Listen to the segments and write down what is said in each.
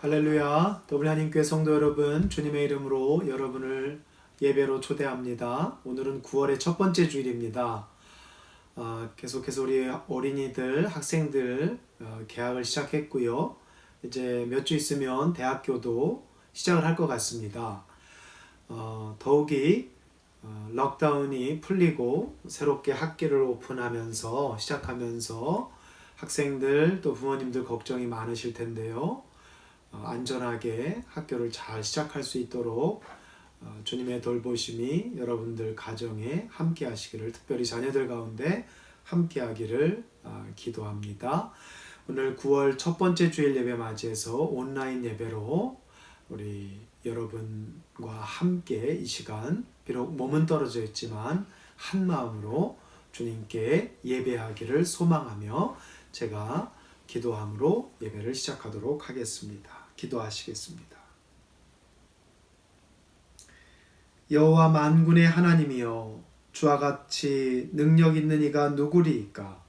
할렐루야. 더블 하나님교회 성도 여러분, 주님의 이름으로 여러분을 예배로 초대합니다. 오늘은 9월의 첫 번째 주일입니다. 계속해서 우리 어린이들, 학생들 개학을 시작했고요. 이제 몇 주 있으면 대학교도 시작을 할 것 같습니다. 더욱이 럭다운이 풀리고 새롭게 학기를 오픈하면서 시작하면서 학생들 또 부모님들 걱정이 많으실 텐데요. 안전하게 학교를 잘 시작할 수 있도록 주님의 돌보심이 여러분들 가정에 함께 하시기를, 특별히 자녀들 가운데 함께 하기를 기도합니다. 오늘 9월 첫 번째 주일 예배 맞이해서 온라인 예배로 우리 여러분과 함께 이 시간, 비록 몸은 떨어져 있지만 한 마음으로 주님께 예배하기를 소망하며 제가 기도함으로 예배를 시작하도록 하겠습니다. 기도하시겠습니다. 여호와 만군의 하나님이여, 주와 같이 능력 있는 이가 누구리이까?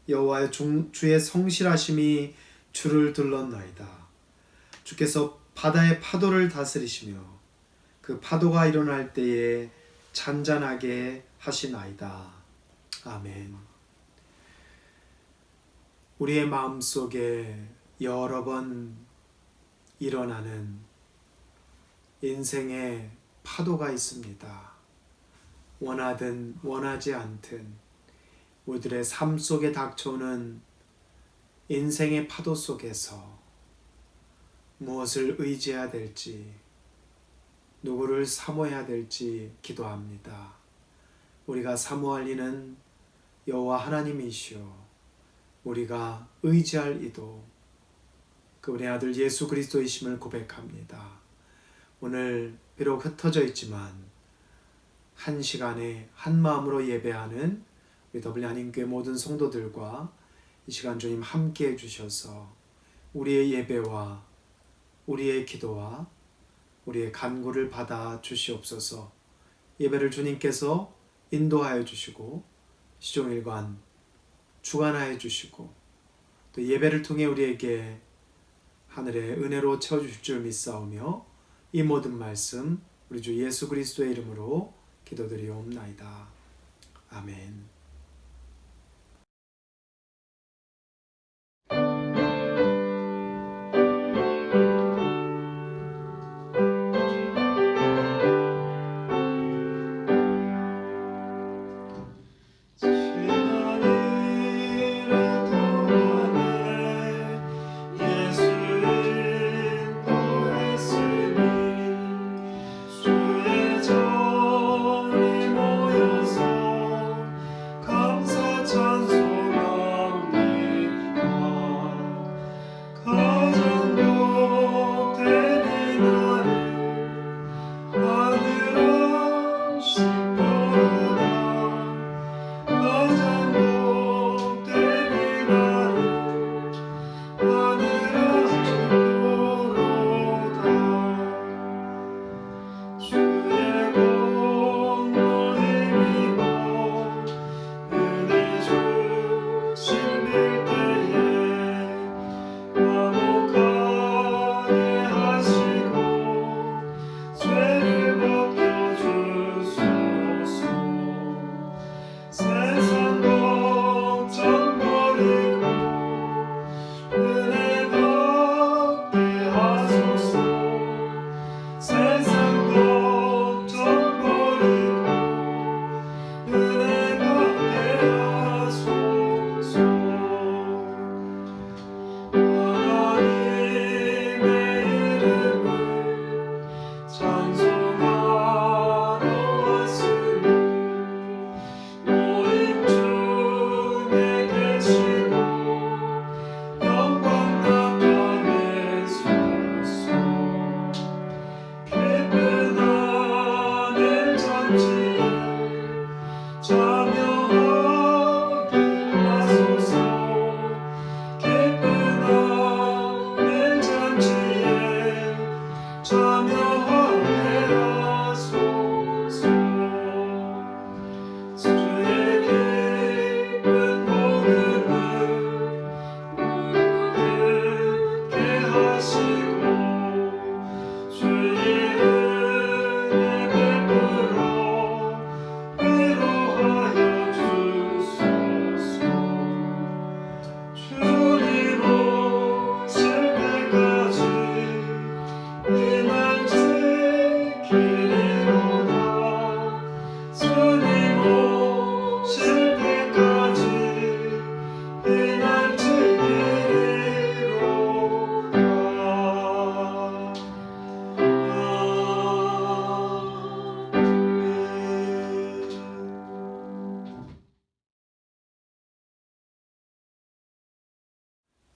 여호와의 주의 성실하심이 주를 둘렀나이다. 주께서 바다의 파도를 다스리시며 그 파도가 일어날 때에 잔잔하게 하시나이다. 아멘. 우리의 마음속에 여러 번 일어나는 인생의 파도가 있습니다. 원하든 원하지 않든 우리들의 삶 속에 닥쳐오는 인생의 파도 속에서 무엇을 의지해야 될지, 누구를 사모해야 될지 기도합니다. 우리가 사모할 이는 여호와 하나님이시오, 우리가 의지할 이도 그분의 아들 예수 그리스도이심을 고백합니다. 오늘 비록 흩어져 있지만 한 시간에 한 마음으로 예배하는 우리 더블 하나님교회 모든 성도들과 이 시간 주님 함께 해주셔서 우리의 예배와 우리의 기도와 우리의 간구를 받아 주시옵소서. 예배를 주님께서 인도하여 주시고 시종일관 주관하여 주시고 또 예배를 통해 우리에게 하늘의 은혜로 채워주실 줄 믿사오며 이 모든 말씀 우리 주 예수 그리스도의 이름으로 기도드리옵나이다. 아멘.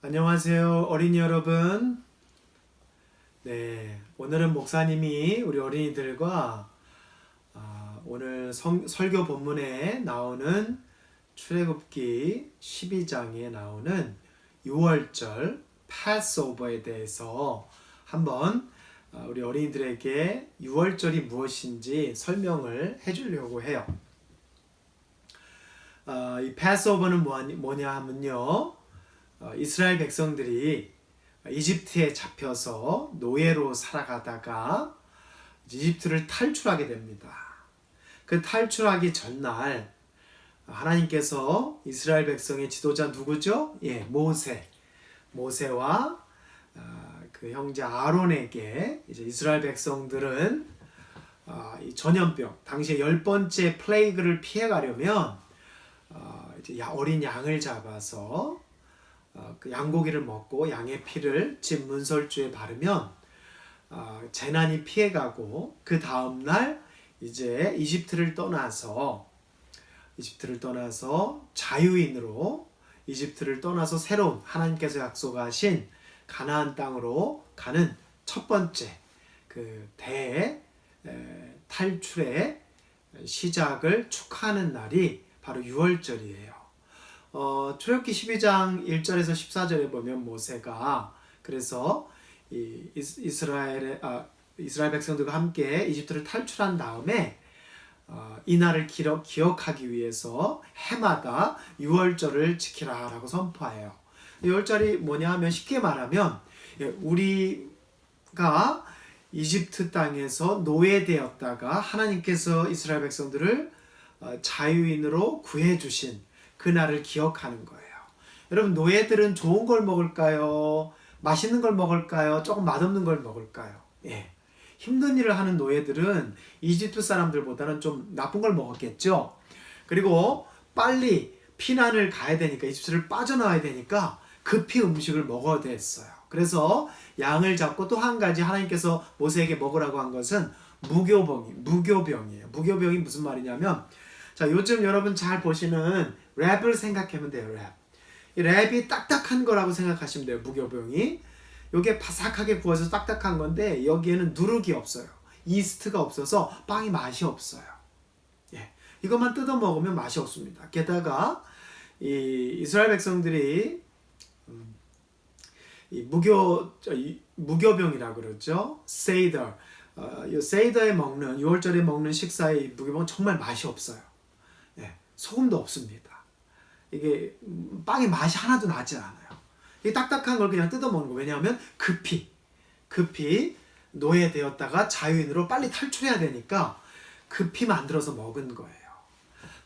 안녕하세요, 어린이 여러분. 네, 오늘은 목사님이 우리 어린이들과 오늘 설교 본문에 나오는 출애굽기 12장에 나오는 6월절 패스오버에 대해서 한번 우리 어린이들에게 6월절이 무엇인지 설명을 해주려고 해요. 이 패스오버는 뭐냐 하면요, 이스라엘 백성들이 이집트에 잡혀서 노예로 살아가다가 이집트를 탈출하게 됩니다. 그 탈출하기 전날 하나님께서 이스라엘 백성의 지도자 누구죠? 예, 모세와 그 형제 아론에게 이제 이스라엘 백성들은 이 전염병, 당시에 10번째 플레이그를 피해가려면 이제 어린 양을 잡아서 그 양고기를 먹고 양의 피를 집 문설주에 바르면 재난이 피해가고, 그 다음날 이제 이집트를 떠나서 자유인으로 이집트를 떠나서 새로운 하나님께서 약속하신 가나안 땅으로 가는 첫 번째 그 탈출의 시작을 축하하는 날이 바로 6월절이에요. 출애굽기 12장 1절에서 14절에 보면 모세가 그래서 이스라엘 백성들과 함께 이집트를 탈출한 다음에 이 날을 기억하기 위해서 해마다 6월절을 지키라라고 선포해요. 6월절이 뭐냐 하면, 쉽게 말하면 우리가 이집트 땅에서 노예되었다가 하나님께서 이스라엘 백성들을 자유인으로 구해주신 그날을 기억하는 거예요. 여러분, 노예들은 좋은 걸 먹을까요? 맛있는 걸 먹을까요? 조금 맛없는 걸 먹을까요? 예. 힘든 일을 하는 노예들은 이집트 사람들보다는 좀 나쁜 걸 먹었겠죠. 그리고 빨리 피난을 가야 되니까, 이집트를 빠져나와야 되니까 급히 음식을 먹어야 됐어요. 그래서 양을 잡고, 또 한 가지 하나님께서 모세에게 먹으라고 한 것은 무교병이에요. 무교병이 무슨 말이냐면, 자, 요즘 여러분 잘 보시는 랩을 생각하면 돼요. 이 랩이 딱딱한 거라고 생각하시면 돼요. 무교병이. 요게 바삭하게 구워서 딱딱한 건데, 여기에는 누룩이 없어요. 이스트가 없어서 빵이 맛이 없어요. 예, 이것만 뜯어 먹으면 맛이 없습니다. 게다가 이 이스라엘 백성들이 이 무교병이라고 그러죠. 세이더. 이 세이더에 먹는, 6월절에 먹는 식사의 무교병은 정말 맛이 없어요. 예, 소금도 없습니다. 이게 빵의 맛이 하나도 나지 않아요. 이 딱딱한 걸 그냥 뜯어 먹는 거예요. 왜냐하면 급히 노예되었다가 자유인으로 빨리 탈출해야 되니까 급히 만들어서 먹은 거예요.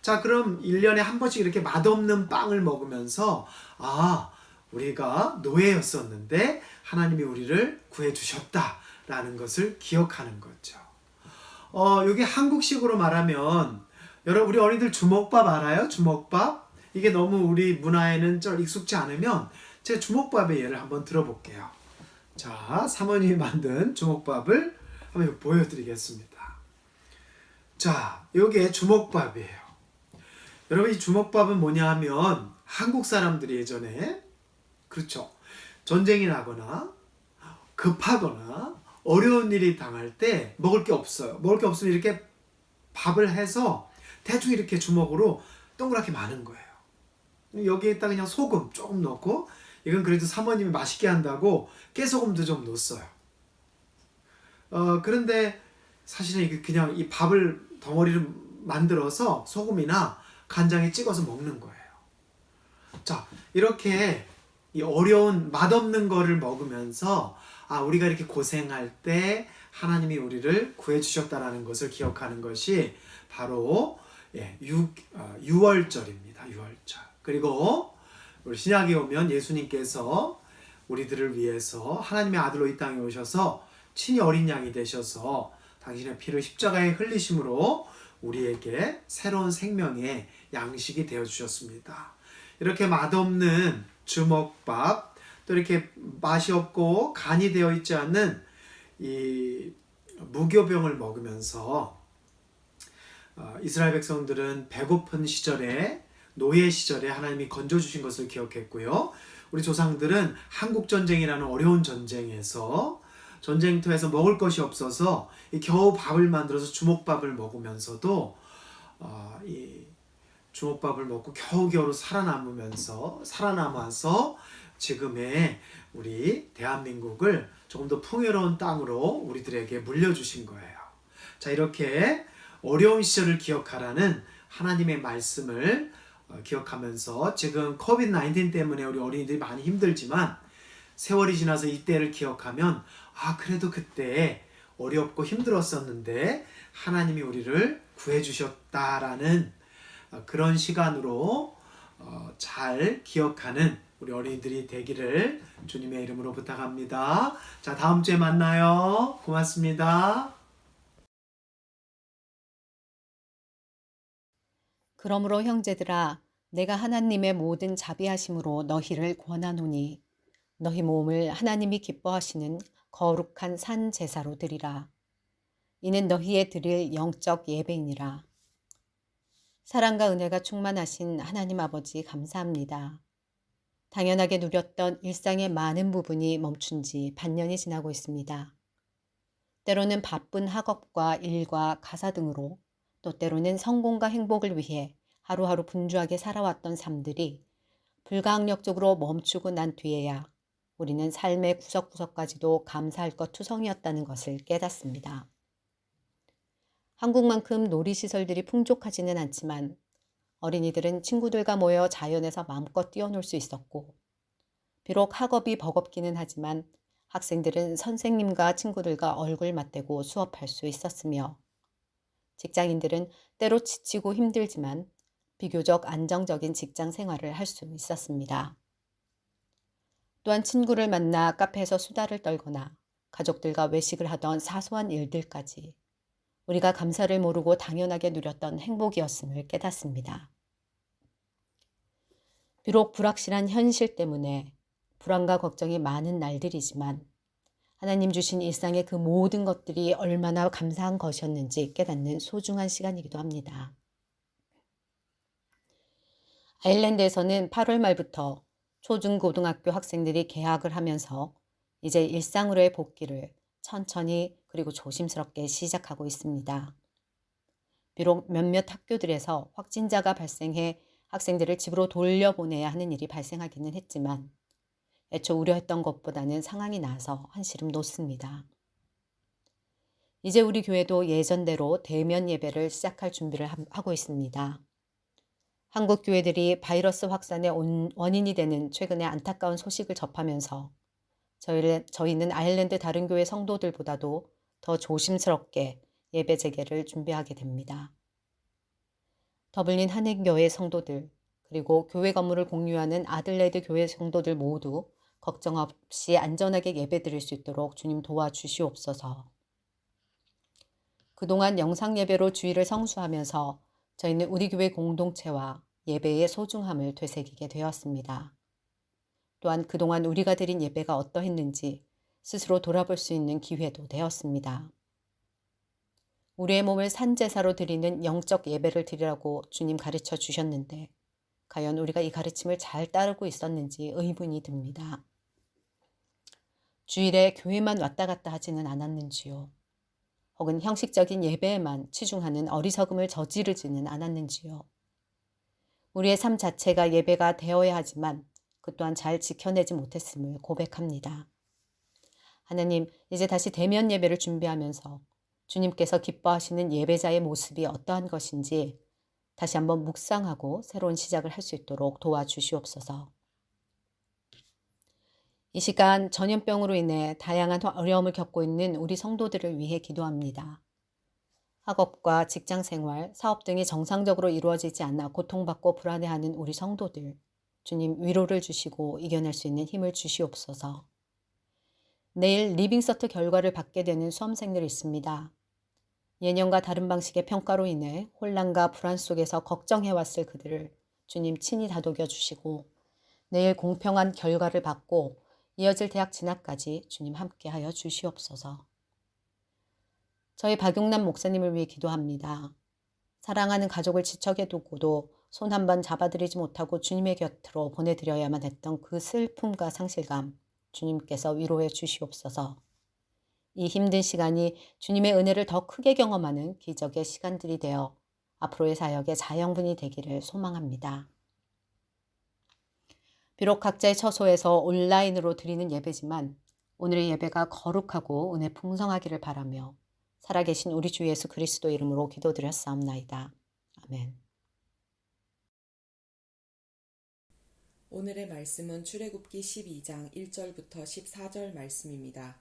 자, 그럼 1년에 한 번씩 이렇게 맛없는 빵을 먹으면서, 우리가 노예였었는데 하나님이 우리를 구해주셨다라는 것을 기억하는 거죠. 이게 한국식으로 말하면, 여러분, 우리 어린이들 주먹밥 알아요? 주먹밥? 이게 너무 우리 문화에는 좀 익숙지 않으면 제가 주먹밥의 예를 한번 들어볼게요. 자, 사모님이 만든 주먹밥을 한번 보여드리겠습니다. 자, 이게 주먹밥이에요. 여러분, 이 주먹밥은 뭐냐 하면, 한국 사람들이 예전에, 그렇죠, 전쟁이 나거나 급하거나 어려운 일이 당할 때 먹을 게 없어요. 먹을 게 없으면 이렇게 밥을 해서 대충 이렇게 주먹으로 동그랗게 마는 거예요. 여기에다 그냥 소금 조금 넣고, 이건 그래도 사모님이 맛있게 한다고 깨소금도 좀 넣었어요. 그런데 사실은 이게 그냥 이 밥을 덩어리를 만들어서 소금이나 간장에 찍어서 먹는 거예요. 자, 이렇게 이 어려운 맛없는 거를 먹으면서, 우리가 이렇게 고생할 때 하나님이 우리를 구해주셨다라는 것을 기억하는 것이 바로 6월절입니다. 6월절. 그리고 우리 신약에 오면 예수님께서 우리들을 위해서 하나님의 아들로 이 땅에 오셔서 친히 어린 양이 되셔서 당신의 피를 십자가에 흘리심으로 우리에게 새로운 생명의 양식이 되어주셨습니다. 이렇게 맛없는 주먹밥, 또 이렇게 맛이 없고 간이 되어 있지 않는 이 무교병을 먹으면서 이스라엘 백성들은 배고픈 시절에 노예 시절에 하나님이 건져주신 것을 기억했고요. 우리 조상들은 한국전쟁이라는 어려운 전쟁에서 전쟁터에서 먹을 것이 없어서 겨우 밥을 만들어서 주먹밥을 먹으면서도 이 주먹밥을 먹고 겨우겨우 살아남아서 지금의 우리 대한민국을 조금 더 풍요로운 땅으로 우리들에게 물려주신 거예요. 자, 이렇게 어려운 시절을 기억하라는 하나님의 말씀을 기억하면서 지금 코비드-19 때문에 우리 어린이들이 많이 힘들지만 세월이 지나서 이때를 기억하면 그래도 그때 어렵고 힘들었었는데 하나님이 우리를 구해주셨다라는 그런 시간으로 잘 기억하는 우리 어린이들이 되기를 주님의 이름으로 부탁합니다. 자, 다음 주에 만나요. 고맙습니다. 그러므로 형제들아 내가 하나님의 모든 자비하심으로 너희를 권하노니 너희 몸을 하나님이 기뻐하시는 거룩한 산 제사로 드리라. 이는 너희의 드릴 영적 예배이니라. 사랑과 은혜가 충만하신 하나님 아버지 감사합니다. 당연하게 누렸던 일상의 많은 부분이 멈춘 지 반년이 지나고 있습니다. 때로는 바쁜 학업과 일과 가사 등으로 또 때로는 성공과 행복을 위해 하루하루 분주하게 살아왔던 삶들이 불가항력적으로 멈추고 난 뒤에야 우리는 삶의 구석구석까지도 감사할 것 투성이었다는 것을 깨닫습니다. 한국만큼 놀이시설들이 풍족하지는 않지만 어린이들은 친구들과 모여 자연에서 마음껏 뛰어놀 수 있었고, 비록 학업이 버겁기는 하지만 학생들은 선생님과 친구들과 얼굴 맞대고 수업할 수 있었으며, 직장인들은 때로 지치고 힘들지만 비교적 안정적인 직장 생활을 할 수 있었습니다. 또한 친구를 만나 카페에서 수다를 떨거나 가족들과 외식을 하던 사소한 일들까지 우리가 감사를 모르고 당연하게 누렸던 행복이었음을 깨닫습니다. 비록 불확실한 현실 때문에 불안과 걱정이 많은 날들이지만 하나님 주신 일상의 그 모든 것들이 얼마나 감사한 것이었는지 깨닫는 소중한 시간이기도 합니다. 아일랜드에서는 8월 말부터 초중고등학교 학생들이 개학을 하면서 이제 일상으로의 복귀를 천천히 그리고 조심스럽게 시작하고 있습니다. 비록 몇몇 학교들에서 확진자가 발생해 학생들을 집으로 돌려보내야 하는 일이 발생하기는 했지만 애초 우려했던 것보다는 상황이 나아서 한시름 놓습니다. 이제 우리 교회도 예전대로 대면 예배를 시작할 준비를 하고 있습니다. 한국 교회들이 바이러스 확산의 원인이 되는 최근의 안타까운 소식을 접하면서 저희는 아일랜드 다른 교회 성도들보다도 더 조심스럽게 예배 재개를 준비하게 됩니다. 더블린 한인교회 성도들 그리고 교회 건물을 공유하는 아들레이드 교회 성도들 모두 걱정 없이 안전하게 예배 드릴 수 있도록 주님 도와주시옵소서. 그동안 영상 예배로 주일을 성수하면서 저희는 우리 교회 공동체와 예배의 소중함을 되새기게 되었습니다. 또한 그동안 우리가 드린 예배가 어떠했는지 스스로 돌아볼 수 있는 기회도 되었습니다. 우리의 몸을 산제사로 드리는 영적 예배를 드리라고 주님 가르쳐 주셨는데 과연 우리가 이 가르침을 잘 따르고 있었는지 의문이 듭니다. 주일에 교회만 왔다 갔다 하지는 않았는지요? 혹은 형식적인 예배에만 치중하는 어리석음을 저지르지는 않았는지요? 우리의 삶 자체가 예배가 되어야 하지만 그 또한 잘 지켜내지 못했음을 고백합니다. 하나님, 이제 다시 대면 예배를 준비하면서 주님께서 기뻐하시는 예배자의 모습이 어떠한 것인지 다시 한번 묵상하고 새로운 시작을 할 수 있도록 도와주시옵소서. 이 시간 전염병으로 인해 다양한 어려움을 겪고 있는 우리 성도들을 위해 기도합니다. 학업과 직장생활, 사업 등이 정상적으로 이루어지지 않아 고통받고 불안해하는 우리 성도들, 주님 위로를 주시고 이겨낼 수 있는 힘을 주시옵소서. 내일 리빙서트 결과를 받게 되는 수험생들이 있습니다. 예년과 다른 방식의 평가로 인해 혼란과 불안 속에서 걱정해왔을 그들을 주님 친히 다독여 주시고 내일 공평한 결과를 받고 이어질 대학 진학까지 주님 함께하여 주시옵소서. 저희 박용남 목사님을 위해 기도합니다. 사랑하는 가족을 지척에 두고도 손 한 번 잡아드리지 못하고 주님의 곁으로 보내드려야만 했던 그 슬픔과 상실감, 주님께서 위로해 주시옵소서. 이 힘든 시간이 주님의 은혜를 더 크게 경험하는 기적의 시간들이 되어 앞으로의 사역의 자양분이 되기를 소망합니다. 비록 각자의 처소에서 온라인으로 드리는 예배지만 오늘의 예배가 거룩하고 은혜 풍성하기를 바라며 살아계신 우리 주 예수 그리스도 이름으로 기도드렸사옵나이다. 아멘. 오늘의 말씀은 출애굽기 12장 1절부터 14절 말씀입니다.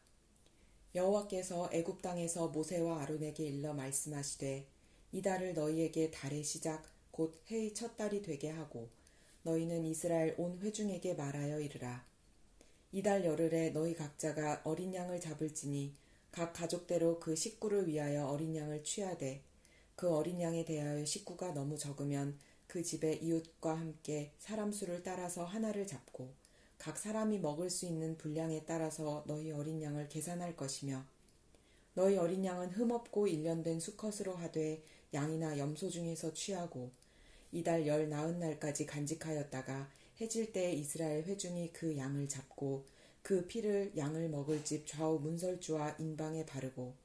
여호와께서 애굽 땅에서 모세와 아론에게 일러 말씀하시되 이 달을 너희에게 달의 시작 곧 해의 첫 달이 되게 하고 너희는 이스라엘 온 회중에게 말하여 이르라. 이달 열흘에 너희 각자가 어린 양을 잡을지니 각 가족대로 그 식구를 위하여 어린 양을 취하되 그 어린 양에 대하여 식구가 너무 적으면 그 집의 이웃과 함께 사람 수를 따라서 하나를 잡고 각 사람이 먹을 수 있는 분량에 따라서 너희 어린 양을 계산할 것이며 너희 어린 양은 흠없고 일련된 수컷으로 하되 양이나 염소 중에서 취하고 이달 열 나흔 날까지 간직하였다가 해질 때에 이스라엘 회중이 그 양을 잡고 그 피를 양을 먹을 집 좌우 문설주와 인방에 바르고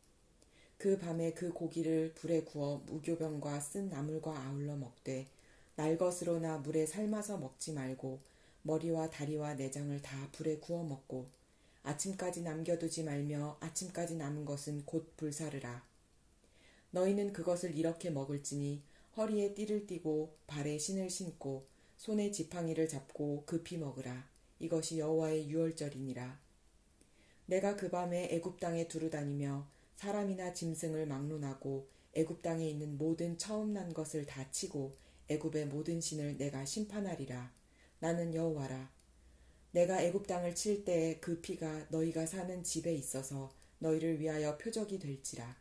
그 밤에 그 고기를 불에 구워 무교병과 쓴 나물과 아울러 먹되 날것으로나 물에 삶아서 먹지 말고 머리와 다리와 내장을 다 불에 구워 먹고 아침까지 남겨두지 말며 아침까지 남은 것은 곧 불사르라. 너희는 그것을 이렇게 먹을지니 허리에 띠를 띠고 발에 신을 신고 손에 지팡이를 잡고 급히 먹으라. 이것이 여호와의 유월절이니라. 내가 그 밤에 애굽 땅에 두루다니며 사람이나 짐승을 막론하고 애굽 땅에 있는 모든 처음 난 것을 다 치고 애굽의 모든 신을 내가 심판하리라. 나는 여호와라. 내가 애굽 땅을 칠 때에 그 피가 너희가 사는 집에 있어서 너희를 위하여 표적이 될지라.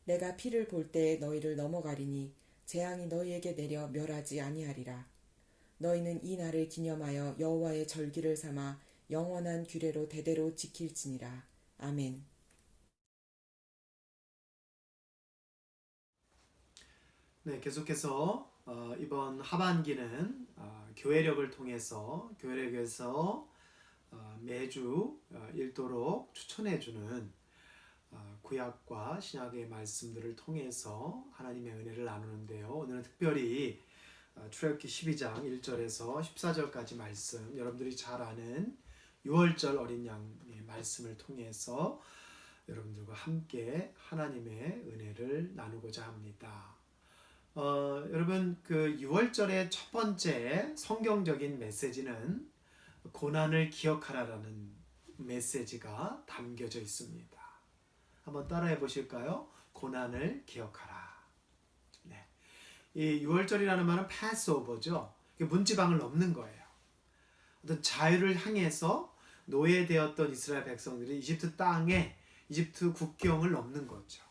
내가 피를 볼 때에 너희를 넘어가리니 재앙이 너희에게 내려 멸하지 아니하리라. 너희는 이 날을 기념하여 여호와의 절기를 삼아 영원한 규례로 대대로 지킬지니라. 아멘. 네, 계속해서 이번 하반기는 교회력을 통해서 교회력에서 매주 읽도록 추천해주는 구약과 신약의 말씀들을 통해서 하나님의 은혜를 나누는데요. 오늘은 특별히 출애굽기 12장 1절에서 14절까지 말씀, 여러분들이 잘 아는 유월절 어린 양의 말씀을 통해서 여러분들과 함께 하나님의 은혜를 나누고자 합니다. 여러분, 그 유월절의 첫 번째 성경적인 메시지는 고난을 기억하라라는 메시지가 담겨져 있습니다. 한번 따라해 보실까요? 고난을 기억하라. 네. 이 유월절이라는 말은 패스오버죠. 문지방을 넘는 거예요. 어떤 자유를 향해서 노예되었던 이스라엘 백성들이 이집트 땅에 이집트 국경을 넘는 거죠.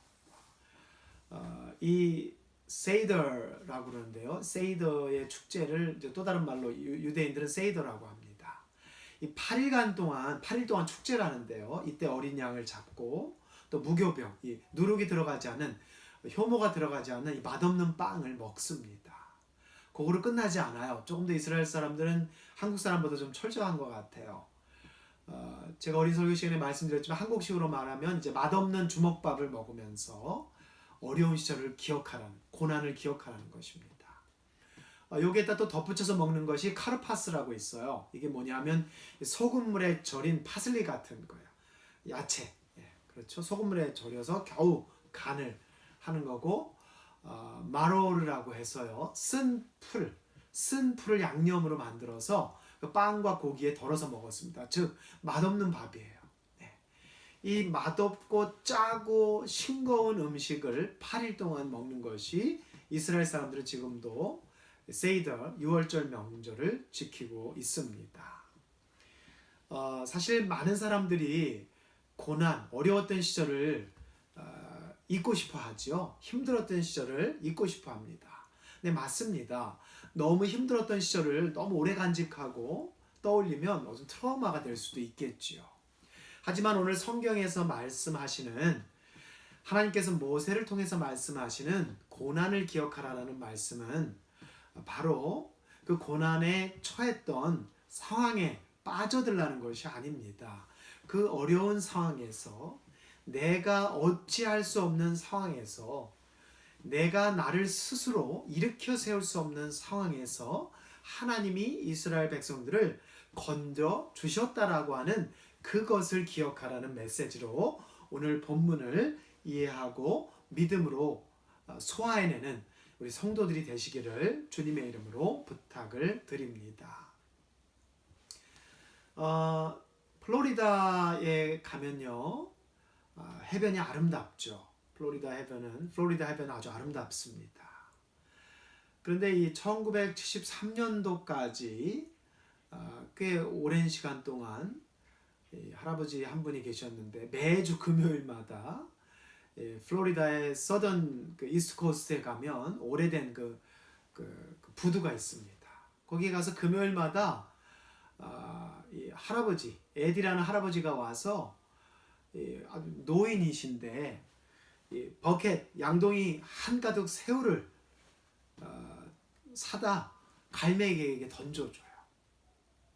이 세이더라고 그러는데요. 세이더의 축제를 이제 또 다른 말로 유대인들은 세이더라고 합니다. 이 8일 동안 축제를 하는데요. 이때 어린 양을 잡고 또 무교병, 이 누룩이 들어가지 않은, 효모가 들어가지 않는 이 맛없는 빵을 먹습니다. 그거로 끝나지 않아요. 조금 더 이스라엘 사람들은 한국 사람보다 좀 철저한 것 같아요. 제가 어린 설교 시간에 말씀드렸지만 한국식으로 말하면 이제 맛없는 주먹밥을 먹으면서 어려운 시절을 기억하라는, 고난을 기억하라는 것입니다. 여기에다 또 덧붙여서 먹는 것이 카르파스라고 있어요. 이게 뭐냐면 소금물에 절인 파슬리 같은 거예요. 야채. 그렇죠. 소금물에 절여서 겨우 간을 하는 거고, 마로르라고 해서요. 쓴 풀을 양념으로 만들어서 그 빵과 고기에 덜어서 먹었습니다. 즉 맛없는 밥이에요. 네. 이 맛없고 짜고 싱거운 음식을 8일 동안 먹는 것이 이스라엘 사람들은 지금도 세이더 유월절 명절을 지키고 있습니다. 사실 많은 사람들이 고난, 어려웠던 시절을 잊고 싶어 하죠. 힘들었던 시절을 잊고 싶어 합니다. 네, 맞습니다. 너무 힘들었던 시절을 너무 오래 간직하고 떠올리면 어떤 트라우마가 될 수도 있겠지요. 하지만 오늘 성경에서 말씀하시는, 하나님께서 모세를 통해서 말씀하시는 고난을 기억하라는 말씀은 바로 그 고난에 처했던 상황에 빠져들라는 것이 아닙니다. 그 어려운 상황에서, 내가 어찌할 수 없는 상황에서, 내가 나를 스스로 일으켜 세울 수 없는 상황에서 하나님이 이스라엘 백성들을 건져 주셨다라고 하는 그것을 기억하라는 메시지로 오늘 본문을 이해하고 믿음으로 소화해내는 우리 성도들이 되시기를 주님의 이름으로 부탁을 드립니다. 플로리다에 가면요, 해변이 아름답죠. 플로리다 해변은 아주 아름답습니다. 그런데 이 1973년도까지 꽤 오랜 시간 동안 할아버지 한 분이 계셨는데, 매주 금요일마다 플로리다의 서던 이스트 코스트에 가면 오래된 그 부두가 있습니다. 거기에 가서 금요일마다 이 할아버지, 에디라는 할아버지가 와서 아주 노인이신데 버켓, 양동이 한가득 새우를 사다 갈매기에게 던져줘요.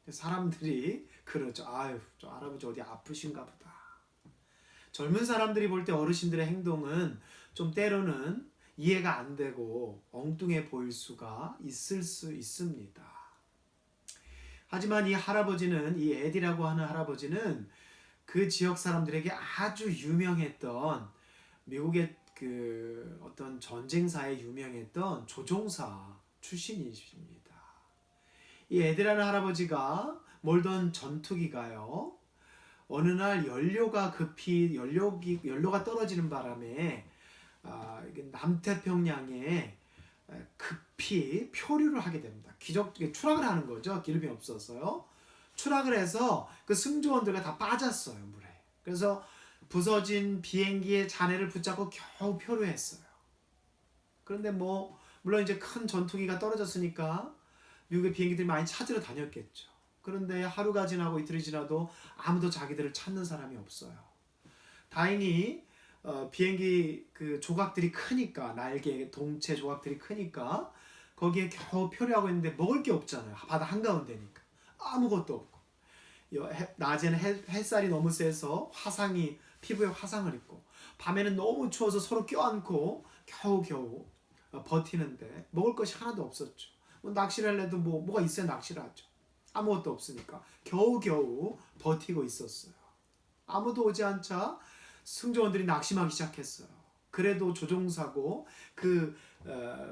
사람들이 그러죠. 아유, 저 할아버지 어디 아프신가 보다. 젊은 사람들이 볼 때 어르신들의 행동은 좀 때로는 이해가 안 되고 엉뚱해 보일 수가 있을 수 있습니다. 하지만 이 할아버지는, 이 에디라고 하는 할아버지는 그 지역 사람들에게 아주 유명했던, 미국의 그 어떤 전쟁사에 유명했던 조종사 출신이십니다. 이 에디라는 할아버지가 몰던 전투기가요, 어느 날 연료가 떨어지는 바람에 남태평양에 급히 표류를 하게 됩니다. 추락을 하는 거죠. 기름이 없어서요. 추락을 해서 그 승조원들과 다 빠졌어요, 물에. 그래서 부서진 비행기의 잔해를 붙잡고 겨우 표류했어요. 그런데 물론 이제 큰 전투기가 떨어졌으니까 미국의 비행기들이 많이 찾으러 다녔겠죠. 그런데 하루가 지나고 이틀이 지나도 아무도 자기들을 찾는 사람이 없어요. 다행히 비행기 그 조각들이 크니까, 날개 동체 조각들이 크니까 거기에 겨우 표류하고 있는데 먹을 게 없잖아요. 바다 한가운데니까 아무것도 없고, 낮에는 햇살이 너무 세서 피부에 화상을 입고, 밤에는 너무 추워서 서로 껴안고 겨우겨우 버티는데 먹을 것이 하나도 없었죠. 낚시를 해도 뭐가 있어야 낚시를 하죠. 아무것도 없으니까 겨우겨우 버티고 있었어요. 아무도 오지 않자 승조원들이 낙심하기 시작했어요. 그래도 조종사고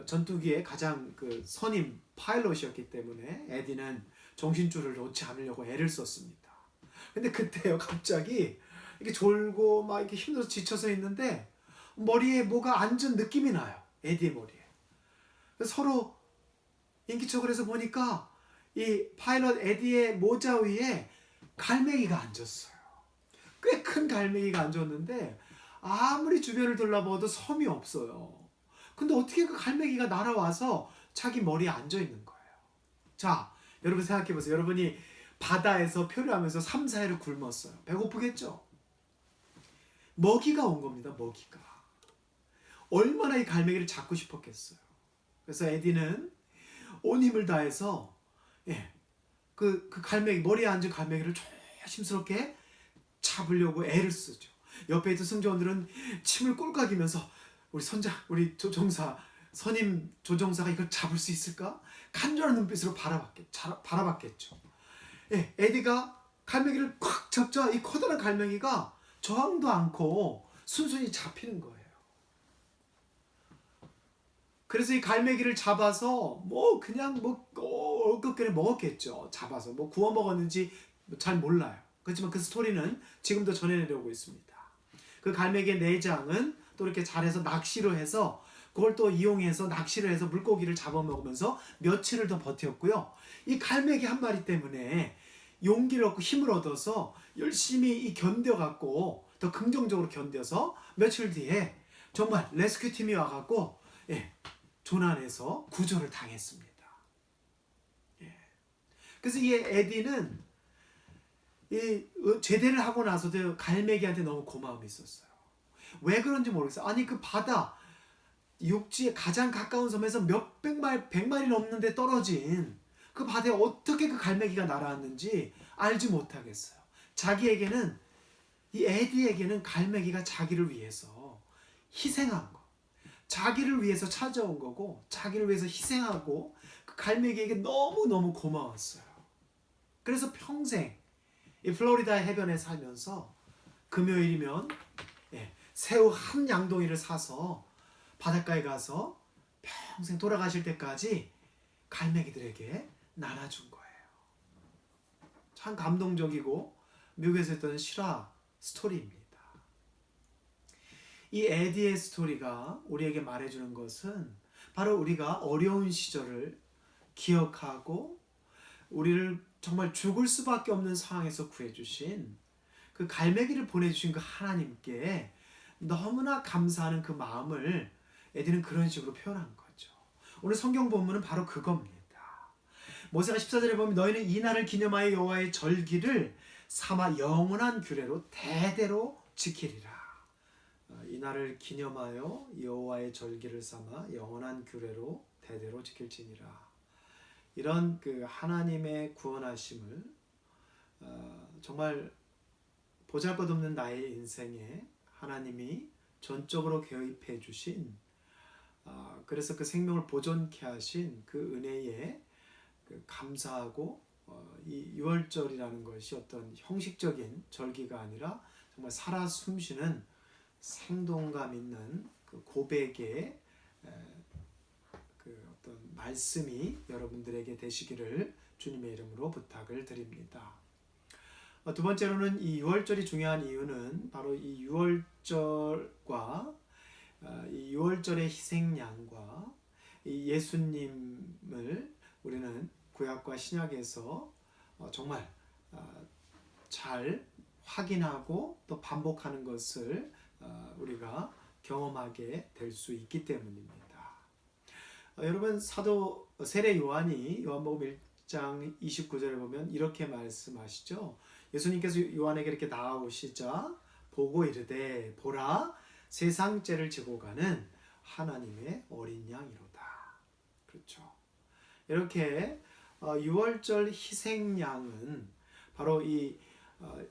전투기의 가장 선임 파일럿이었기 때문에 에디는 정신줄을 놓지 않으려고 애를 썼습니다. 근데 그때요, 갑자기 이렇게 졸고 막 이렇게 힘들어서 지쳐서 있는데 머리에 뭐가 앉은 느낌이 나요. 에디의 머리에. 서로 인기척을 해서 보니까 이 파일럿 에디의 모자 위에 갈매기가 앉았어요. 꽤 큰 갈매기가 앉았는데 아무리 주변을 둘러봐도 섬이 없어요. 근데 어떻게 그 갈매기가 날아와서 자기 머리에 앉아 있는 거예요. 자, 여러분 생각해 보세요. 여러분이 바다에서 표류하면서 3, 4일을 굶었어요. 배고프겠죠? 먹이가 온 겁니다. 먹이가. 얼마나 이 갈매기를 잡고 싶었겠어요. 그래서 에디는 온 힘을 다해서 그 갈매기, 머리에 앉은 갈매기를 조심스럽게 잡으려고 애를 쓰죠. 옆에 있던 승조원들은 침을 꼴깍이면서 우리 선임 조종사가 이걸 잡을 수 있을까? 간절한 눈빛으로 바라봤겠죠. 에디가 갈매기를 콱 잡자 이 커다란 갈매기가 저항도 않고 순순히 잡히는 거예요. 그래서 이 갈매기를 잡아서 그냥 얼핏결에 먹었겠죠. 잡아서 구워 먹었는지 잘 몰라요. 그렇지만 그 스토리는 지금도 전해내려고 있습니다. 그 갈매기의 내장은 또 이렇게 잘해서 낚시로 해서 그걸 또 이용해서 낚시를 해서 물고기를 잡아먹으면서 며칠을 더 버텼고요. 이 갈매기 한 마리 때문에 용기를 얻고 힘을 얻어서 열심히 견뎌갖고 더 긍정적으로 견뎌서 며칠 뒤에 정말 레스큐 팀이 와갖고 조난해서 구조를 당했습니다. 그래서 이 에디는 제대를 하고 나서도 갈매기한테 너무 고마움이 있었어요. 왜 그런지 모르겠어요. 아니 그 바다 육지에 가장 가까운 섬에서 몇백 마일, 100마일 넘는데 떨어진 그 바다에 어떻게 그 갈매기가 날아왔는지 알지 못하겠어요. 자기에게는, 이 에디에게는 갈매기가 자기를 위해서 희생한 거, 자기를 위해서 찾아온 거고, 자기를 위해서 희생하고 그 갈매기에게 너무너무 고마웠어요. 그래서 평생 이 플로리다 해변에 살면서 금요일이면 새우 한 양동이를 사서 바닷가에 가서 평생 돌아가실 때까지 갈매기들에게 나눠준 거예요. 참 감동적이고 미국에서 했던 실화 스토리입니다. 이 에디의 스토리가 우리에게 말해주는 것은 바로 우리가 어려운 시절을 기억하고 우리를 정말 죽을 수밖에 없는 상황에서 구해주신 그 갈매기를 보내주신 그 하나님께 너무나 감사하는 그 마음을 에디는 그런 식으로 표현한 거죠. 오늘 성경 본문은 바로 그겁니다. 모세가 14절에 보면 너희는 이 날을 기념하여 여호와의 절기를 삼아 영원한 규례로 대대로 지키리라. 이 날을 기념하여 여호와의 절기를 삼아 영원한 규례로 대대로 지킬지니라. 이런 그 하나님의 구원하심을 정말 보잘것없는 나의 인생에 하나님이 전적으로 개입해 주신, 그래서 그 생명을 보존케 하신 그 은혜에 그 감사하고, 이 유월절이라는 것이 어떤 형식적인 절기가 아니라 정말 살아 숨쉬는 생동감 있는 그 고백의 그 어떤 말씀이 여러분들에게 되시기를 주님의 이름으로 부탁을 드립니다. 두 번째로는 이 유월절이 중요한 이유는 바로 이 유월절과 이 유월절의 희생양과 이 예수님을 우리는 구약과 신약에서 정말 잘 확인하고 또 반복하는 것을 우리가 경험하게 될 수 있기 때문입니다. 여러분, 사도 세례 요한이 요한복음 1장 29절에 보면 이렇게 말씀하시죠. 예수님께서 요한에게 이렇게 나아오시자 보고 이르되 보라 세상 죄를 지고 가는 하나님의 어린 양이로다. 그렇죠. 이렇게 유월절 희생양은 바로 이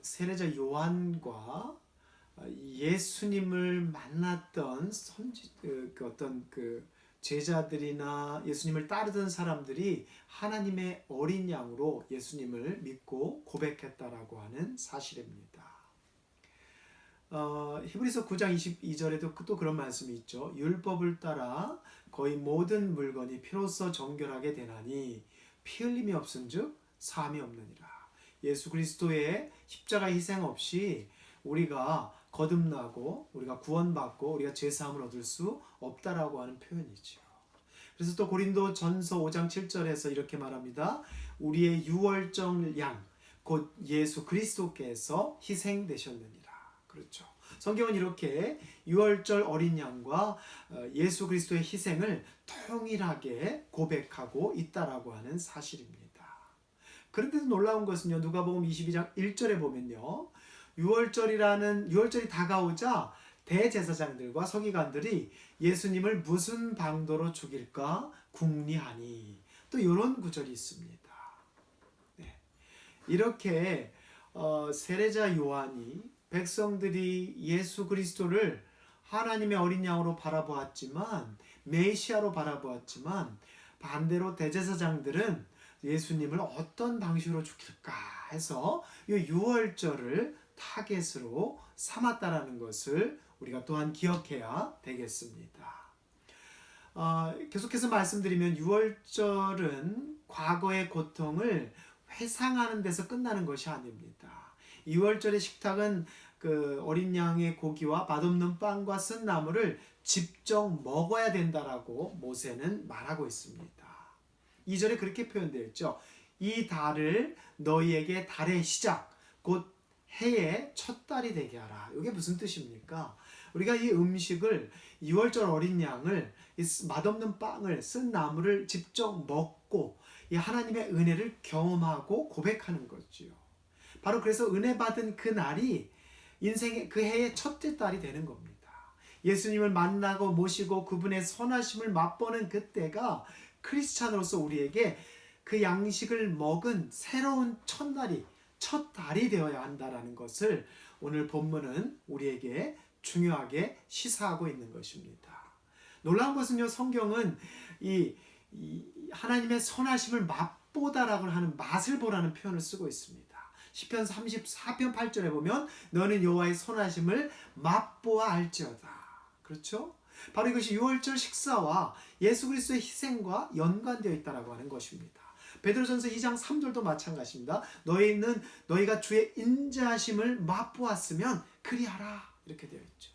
세례자 요한과 예수님을 만났던 어떤 그 제자들이나 예수님을 따르던 사람들이 하나님의 어린 양으로 예수님을 믿고 고백했다라고 하는 사실입니다. 히브리서 9장 22절에도 또 그런 말씀이 있죠. 율법을 따라 거의 모든 물건이 피로써 정결하게 되나니 피 흘림이 없은즉 사함이 없느니라. 예수 그리스도의 십자가 희생 없이 우리가 거듭나고 우리가 구원받고 우리가 죄사함을 얻을 수 없다라고 하는 표현이죠. 그래서 또 고린도 전서 5장 7절에서 이렇게 말합니다. 우리의 유월절 양 곧 예수 그리스도께서 희생되셨느니라. 그렇죠. 성경은 이렇게 유월절 어린 양과 예수 그리스도의 희생을 통일하게 고백하고 있다라고 하는 사실입니다. 그런데도 놀라운 것은요. 누가복음 22장 1절에 보면요. 유월절이 다가오자 대제사장들과 서기관들이 예수님을 무슨 방도로 죽일까 궁리하니, 또 이런 구절이 있습니다. 네. 이렇게 세례자 요한이 백성들이 예수 그리스도를 하나님의 어린 양으로 바라보았지만, 메시아로 바라보았지만, 반대로 대제사장들은 예수님을 어떤 방식으로 죽일까 해서 이 유월절을 타겟으로 삼았다라는 것을 우리가 또한 기억해야 되겠습니다. 계속해서 말씀드리면 유월절은 과거의 고통을 회상하는 데서 끝나는 것이 아닙니다. 유월절의 식탁은 그 어린 양의 고기와 맛없는 빵과 쓴 나물을 직접 먹어야 된다라고 모세는 말하고 있습니다. 2절에 그렇게 표현되어 있죠. 이 달을 너희에게 달의 시작 곧 해의 첫 달이 되게 하라. 이게 무슨 뜻입니까? 우리가 이 음식을 유월절 어린 양을 이 맛없는 빵을 쓴 나물을 직접 먹고 이 하나님의 은혜를 경험하고 고백하는 거지요. 바로 그래서 은혜 받은 그 날이 인생의 그 해의 첫째 달이 되는 겁니다. 예수님을 만나고 모시고 그분의 선하심을 맛보는 그때가 크리스찬으로서 우리에게 그 양식을 먹은 새로운 첫날이 첫 달이 되어야 한다라는 것을 오늘 본문은 우리에게 중요하게 시사하고 있는 것입니다. 놀라운 것은요, 성경은 이 하나님의 선하심을 맛보다라고 하는 맛을 보라는 표현을 쓰고 있습니다. 시편 34편 8절에 보면 너는 여호와의 선하심을 맛보아 알지어다. 그렇죠? 바로 이것이 유월절 식사와 예수 그리스도의 희생과 연관되어 있다라고 하는 것입니다. 베드로전서 2장 3절도 마찬가지입니다. 너희가 주의 인자하심을 맛보았으면 그리하라. 이렇게 되어 있죠.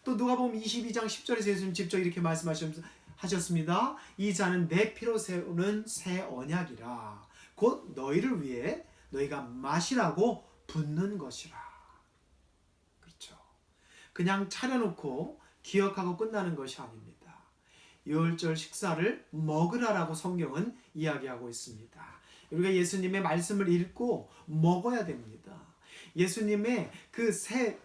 또 누가복음 22장 10절에서 예수님 직접 이렇게 말씀하셨습니다. 이 잔은 내 피로 세우는 새 언약이라. 곧 너희를 위해 너희가 마시라고 붓는 것이라. 그렇죠. 그냥 차려놓고 기억하고 끝나는 것이 아닙니다. 유월절 식사를 먹으라라고 성경은 이야기하고 있습니다. 우리가 예수님의 말씀을 읽고 먹어야 됩니다. 예수님의 그 새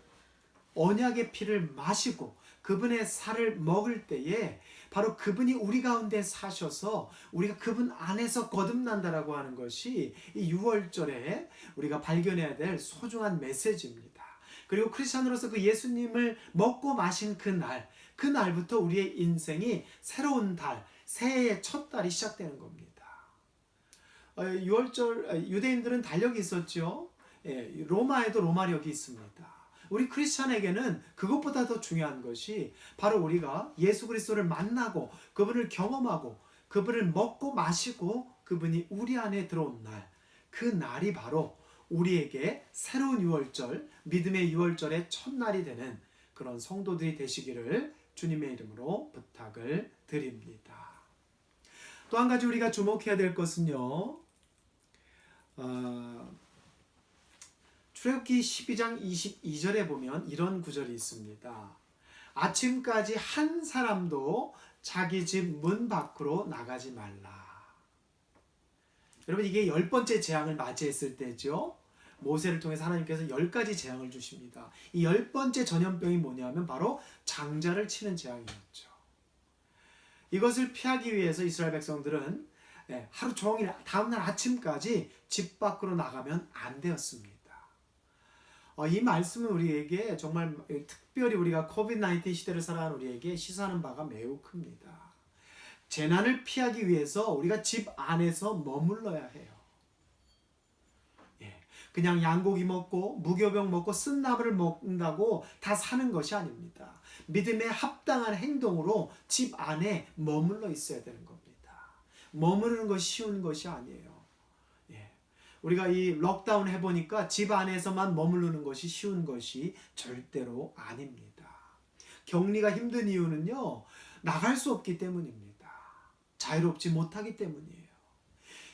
언약의 피를 마시고 그분의 살을 먹을 때에 바로 그분이 우리 가운데 사셔서 우리가 그분 안에서 거듭난다라고 하는 것이 이 유월절에 우리가 발견해야 될 소중한 메시지입니다. 그리고 크리스찬으로서 그 예수님을 먹고 마신 그날부터 우리의 인생이 새로운 달, 새해의 첫 달이 시작되는 겁니다. 유월절 유대인들은 달력이 있었죠. 로마에도 로마력이 있습니다. 우리 크리스찬에게는 그것보다 더 중요한 것이 바로 우리가 예수 그리스도를 만나고 그분을 경험하고 그분을 먹고 마시고 그분이 우리 안에 들어온 날, 그 날이 바로 우리에게 새로운 유월절, 믿음의 유월절의 첫날이 되는 그런 성도들이 되시기를 주님의 이름으로 부탁을 드립니다. 또 한 가지 우리가 주목해야 될 것은요, 출애굽기 12장 22절에 보면 이런 구절이 있습니다. 아침까지 한 사람도 자기 집 문 밖으로 나가지 말라. 여러분, 이게 10번째 재앙을 맞이했을 때죠. 모세를 통해서 하나님께서 10가지 재앙을 주십니다. 이 10번째 전염병이 뭐냐면 바로 장자를 치는 재앙이었죠. 이것을 피하기 위해서 이스라엘 백성들은 하루 종일 다음날 아침까지 집 밖으로 나가면 안 되었습니다. 이 말씀은 우리에게 정말 특별히 우리가 코비드-19 시대를 살아가는 우리에게 시사하는 바가 매우 큽니다. 재난을 피하기 위해서 우리가 집 안에서 머물러야 해요. 그냥 양고기 먹고 무교병 먹고 쓴나물을 먹는다고 다 사는 것이 아닙니다. 믿음에 합당한 행동으로 집 안에 머물러 있어야 되는 겁니다. 머무르는 것이 쉬운 것이 아니에요. 우리가 이 록다운 해보니까 집 안에서만 머무르는 것이 쉬운 것이 절대로 아닙니다. 격리가 힘든 이유는요, 나갈 수 없기 때문입니다. 자유롭지 못하기 때문이에요.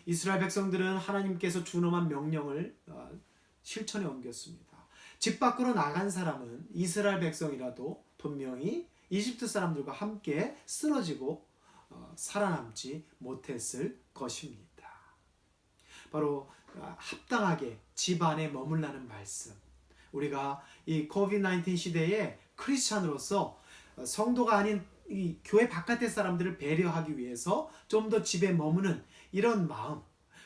이스라엘 백성들은 하나님께서 준엄한 명령을 실천에 옮겼습니다. 집 밖으로 나간 사람은 이스라엘 백성이라도 분명히 이집트 사람들과 함께 쓰러지고 살아남지 못했을 것입니다. 바로 합당하게 집 안에 머물라는 말씀. 우리가 이 코비드-19 시대에 크리스찬으로서 성도가 아닌 이 교회 바깥의 사람들을 배려하기 위해서 좀 더 집에 머무는 이런 마음,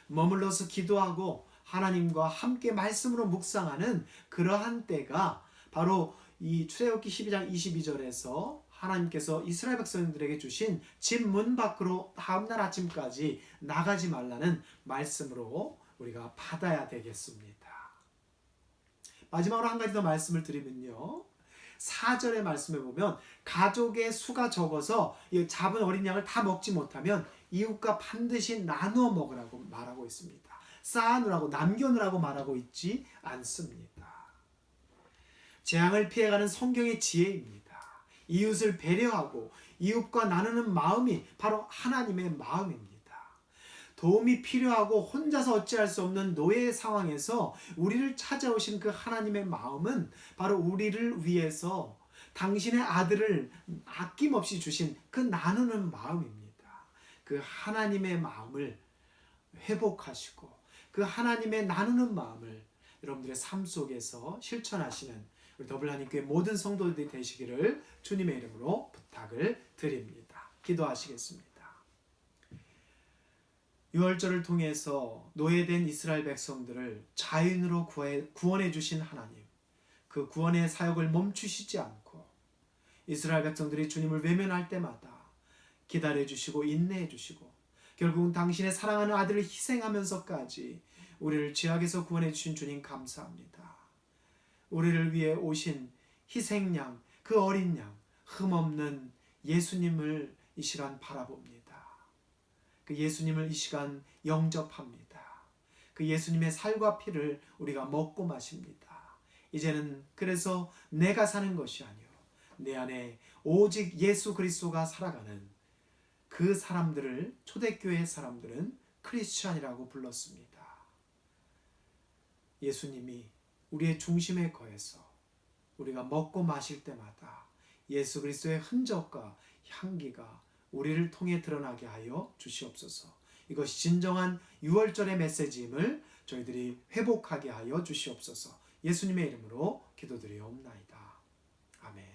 머물러서 기도하고 하나님과 함께 말씀으로 묵상하는 그러한 때가 바로 이 출애굽기 12장 22절에서 하나님께서 이스라엘 백성들에게 주신 집 문 밖으로 다음날 아침까지 나가지 말라는 말씀으로 우리가 받아야 되겠습니다. 마지막으로 한 가지 더 말씀을 드리면요, 4절의 말씀에 보면 가족의 수가 적어서 잡은 어린 양을 다 먹지 못하면 이웃과 반드시 나누어 먹으라고 말하고 있습니다. 쌓아놓으라고, 남겨놓으라고 말하고 있지 않습니다. 재앙을 피해가는 성경의 지혜입니다. 이웃을 배려하고 이웃과 나누는 마음이 바로 하나님의 마음입니다. 도움이 필요하고 혼자서 어찌할 수 없는 노예의 상황에서 우리를 찾아오신 그 하나님의 마음은 바로 우리를 위해서 당신의 아들을 아낌없이 주신 그 나누는 마음입니다. 그 하나님의 마음을 회복하시고 그 하나님의 나누는 마음을 여러분들의 삶 속에서 실천하시는 우리 더블하나님교회 모든 성도들이 되시기를 주님의 이름으로 부탁을 드립니다. 기도하시겠습니다. 유월절을 통해서 노예된 이스라엘 백성들을 자유인으로 구원해 주신 하나님, 그 구원의 사역을 멈추시지 않고 이스라엘 백성들이 주님을 외면할 때마다 기다려 주시고 인내해 주시고 결국은 당신의 사랑하는 아들을 희생하면서까지 우리를 죄악에서 구원해 주신 주님 감사합니다. 우리를 위해 오신 희생양, 그 어린 양, 흠없는 예수님을 이 시간 바라봅니다. 그 예수님을 이 시간 영접합니다. 그 예수님의 살과 피를 우리가 먹고 마십니다. 이제는 그래서 내가 사는 것이 아니요 내 안에 오직 예수 그리스도가 살아가는 그 사람들을, 초대교회 사람들은 크리스찬이라고 불렀습니다. 예수님이 우리의 중심에 거해서 우리가 먹고 마실 때마다 예수 그리스도의 흔적과 향기가 우리를 통해 드러나게 하여 주시옵소서. 이것이 진정한 유월절의 메시지임을 저희들이 회복하게 하여 주시옵소서. 예수님의 이름으로 기도드리옵나이다. 아멘.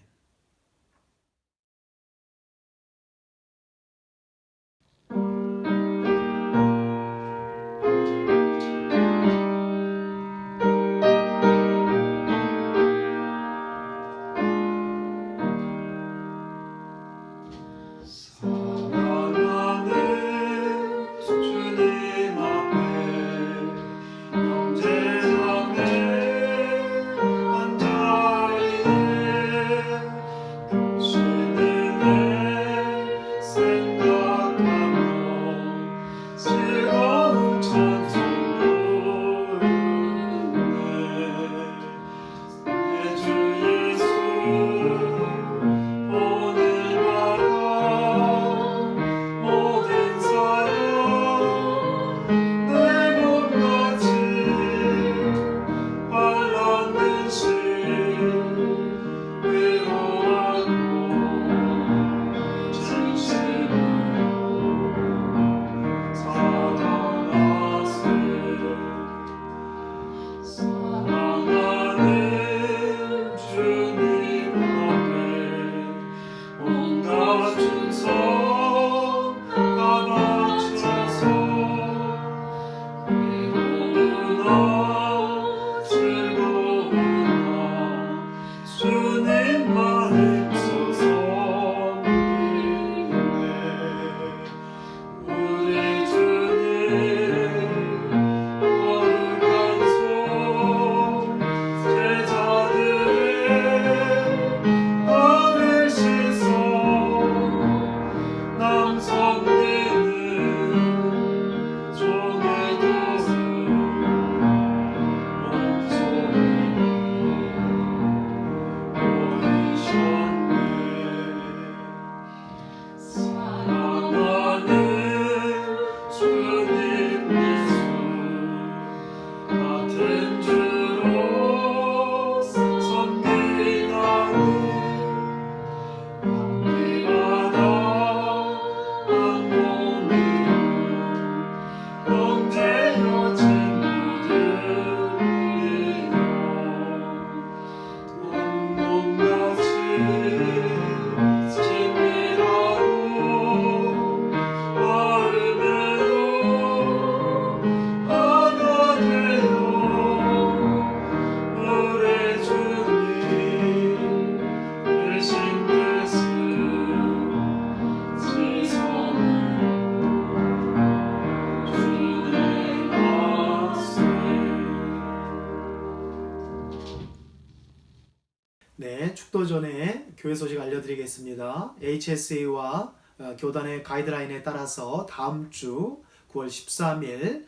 네, 축도 전에 교회 소식 알려드리겠습니다. HSA와 교단의 가이드라인에 따라서 다음 주 9월 13일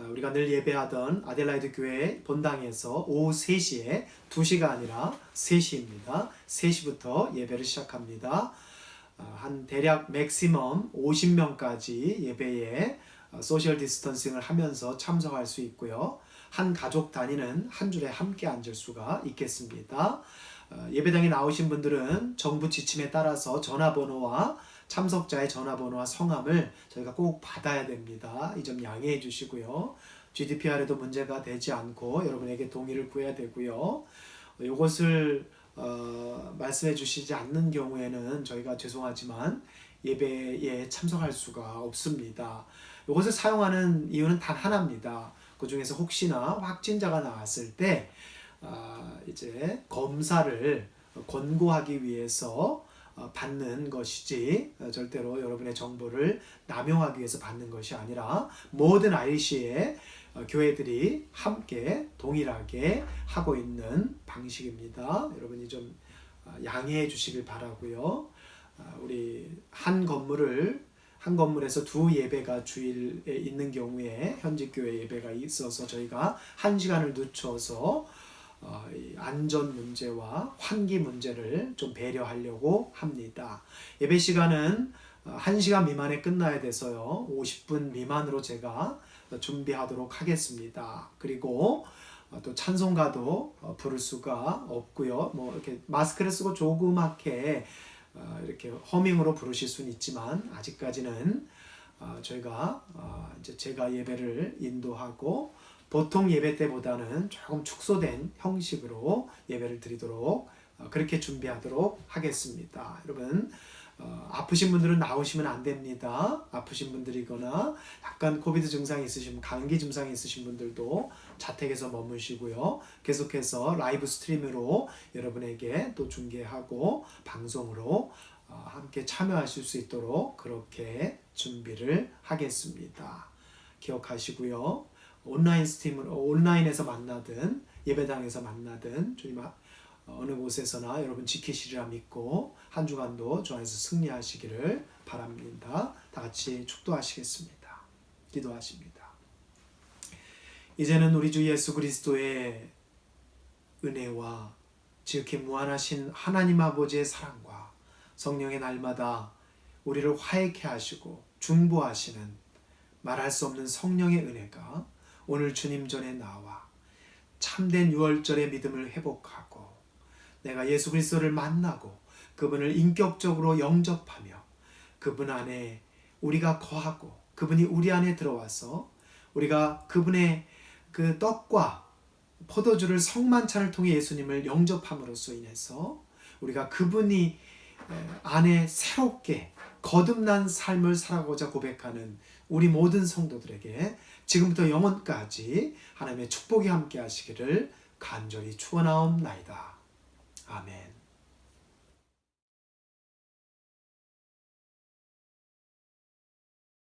우리가 늘 예배하던 아델라이드 교회 본당에서 오후 3시에 2시가 아니라 3시입니다. 3시부터 예배를 시작합니다. 한 대략 맥시멈 50명까지 예배에 소셜 디스턴싱을 하면서 참석할 수 있고요. 한 가족 단위는 한 줄에 함께 앉을 수가 있겠습니다. 예배당에 나오신 분들은 정부 지침에 따라서 전화번호와 참석자의 전화번호와 성함을 저희가 꼭 받아야 됩니다. 이 점 양해해 주시고요. GDPR에도 문제가 되지 않고 여러분에게 동의를 구해야 되고요. 이것을 말씀해 주시지 않는 경우에는 저희가 죄송하지만 예배에 참석할 수가 없습니다. 이것을 사용하는 이유는 단 하나입니다. 그 중에서 혹시나 확진자가 나왔을 때 이제 검사를 권고하기 위해서 받는 것이지 절대로 여러분의 정보를 남용하기 위해서 받는 것이 아니라 모든 IC의 교회들이 함께 동일하게 하고 있는 방식입니다. 여러분이 좀 양해해 주시길 바라고요. 우리 한 건물에서 두 예배가 주일에 있는 경우에 현직 교회 예배가 있어서 저희가 1시간을 늦춰서 이 안전 문제와 환기 문제를 좀 배려하려고 합니다. 예배 시간은 1시간 미만에 끝나야 돼서요. 50분 미만으로 제가 준비하도록 하겠습니다. 그리고 또 찬송가도 부를 수가 없고요. 뭐 이렇게 마스크를 쓰고 조그맣게 이렇게 허밍으로 부르실 수는 있지만 아직까지는 저희가 이제 제가 예배를 인도하고 보통 예배 때보다는 조금 축소된 형식으로 예배를 드리도록 그렇게 준비하도록 하겠습니다. 여러분 아프신 분들은 나오시면 안 됩니다. 아프신 분들이거나 약간 코비드 증상이 있으신 감기 증상이 있으신 분들도 자택에서 머무시고요. 계속해서 라이브 스트리밍으로 여러분에게 또 중계하고 방송으로 함께 참여하실 수 있도록 그렇게 준비를 하겠습니다. 기억하시고요. 온라인에서 만나든 예배당에서 만나든 주님 어느 곳에서나 여러분 지키시리라 믿고 한 주간도 주 안에서 승리하시기를 바랍니다. 다 같이 축도하시겠습니다. 기도하십니다. 이제는 우리 주 예수 그리스도의 은혜와 지극히 무한하신 하나님 아버지의 사랑과 성령의 날마다 우리를 화해케 하시고 중보하시는 말할 수 없는 성령의 은혜가 오늘 주님 전에 나와 참된 유월절의 믿음을 회복하고 내가 예수 그리스도를 만나고 그분을 인격적으로 영접하며 그분 안에 우리가 거하고 그분이 우리 안에 들어와서 우리가 그분의 그 떡과 포도주를 성만찬을 통해 예수님을 영접함으로써 인해서 우리가 그분이 안에 새롭게 거듭난 삶을 살아가고자 고백하는 우리 모든 성도들에게 지금부터 영원까지 하나님의 축복이 함께 하시기를 간절히 축원하옵나이다. 아멘.